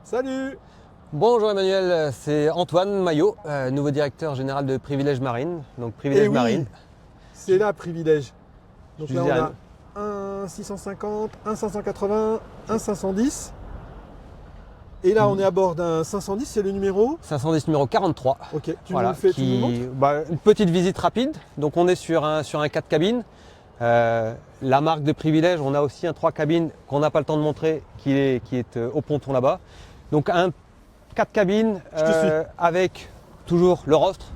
Salut! Bonjour Emmanuel, c'est Antoine Maillot, nouveau directeur général de Privilège Marine. Donc Privilège Eh oui, Marine, c'est là, privilège. Donc là, Suzanne. on a un 650, un 580, un 510. Et là, on est à bord d'un 510, c'est le numéro. 510 numéro 43. Ok, tu nous Voilà, le fais, tu nous le montres. une petite visite rapide. Donc on est sur un 4 cabines. La marque de Privilège, on a aussi un 3 cabines qu'on n'a pas le temps de montrer, qui est au ponton là-bas. Donc un 4 cabines Je te suis. avec toujours le rostre.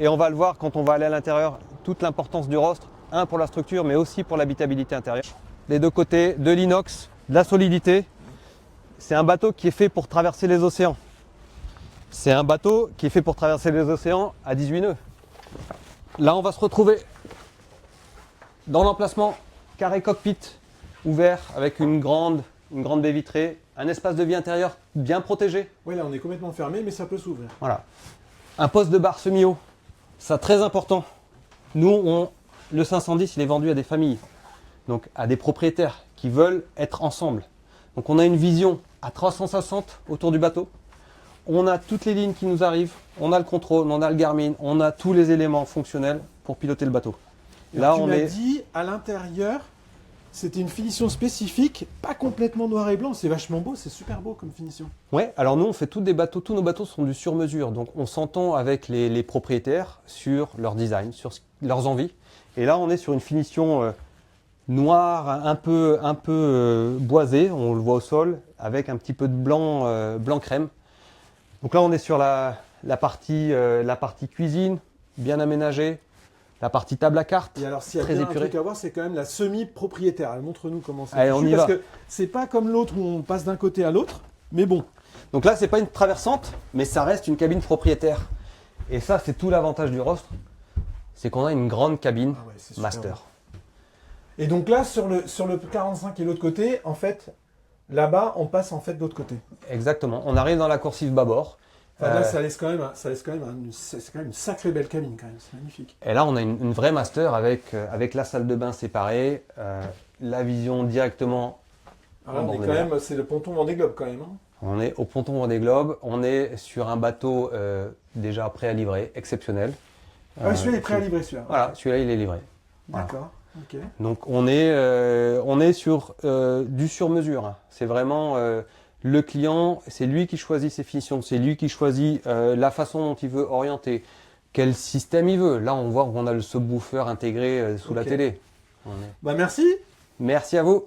Et on va le voir quand on va aller à l'intérieur, toute l'importance du rostre, un pour la structure mais aussi pour l'habitabilité intérieure. Les deux côtés, de l'inox, de la solidité. C'est un bateau qui est fait pour traverser les océans. C'est un bateau qui est fait pour traverser les océans à 18 nœuds. Là, on va se retrouver dans l'emplacement carré cockpit ouvert avec une grande baie vitrée, un espace de vie intérieur bien protégé. Oui, là, on est complètement fermé, mais ça peut s'ouvrir. Voilà. Un poste de bar semi-haut, ça très important. Nous, le 510, il est vendu à des familles, donc à des propriétaires qui veulent être ensemble. Donc on a une vision à 360 autour du bateau. On a toutes les lignes qui nous arrivent, on a le contrôle, on a le Garmin, on a tous les éléments fonctionnels pour piloter le bateau. Là, tu m'as dit, à l'intérieur, c'était une finition spécifique, pas complètement noir et blanc. C'est vachement beau, c'est super beau comme finition. Ouais, alors nous on fait tous nos bateaux sont du sur-mesure, donc on s'entend avec les propriétaires sur leur design, sur leurs envies. Et là on est sur une finition noire, un peu boisée, on le voit au sol, avec un petit peu de blanc crème. Donc là on est sur la partie cuisine, bien aménagée, la partie table à cartes, Et alors, s'il y a très bien un épurée. truc à voir, c'est quand même la semi-propriétaire. Alors, montre-nous comment c'est Allez, on fichu, y parce va. que c'est pas comme l'autre où on passe d'un côté à l'autre, mais bon. Donc là c'est pas une traversante, mais ça reste une cabine propriétaire. Et ça c'est tout l'avantage du rostre, c'est qu'on a une grande cabine Ah ouais, c'est super master. beau. Et donc là, sur le 45 et l'autre côté, en fait, là-bas, on passe en fait de l'autre côté. Exactement. On arrive dans la coursive bâbord. Enfin, là, ça laisse quand même, c'est quand même une sacrée belle cabine quand même. C'est magnifique. Et là, on a une vraie master avec la salle de bain séparée, la vision directement. Alors, en on est bord de quand mer. même, c'est le ponton Vendée Globe quand même. Hein. On est au ponton Vendée Globe. On est sur un bateau déjà prêt à livrer, exceptionnel. Ah, celui-là est prêt à livrer, celui-là. Voilà, celui-là, il est livré. Voilà. D'accord. Ok. Donc, on est sur du sur-mesure. C'est vraiment le client, c'est lui qui choisit ses finitions, c'est lui qui choisit la façon dont il veut orienter, quel système il veut. Là, on voit qu'on a le subwoofer intégré sous la Ok. télé. Bah merci. Merci à vous.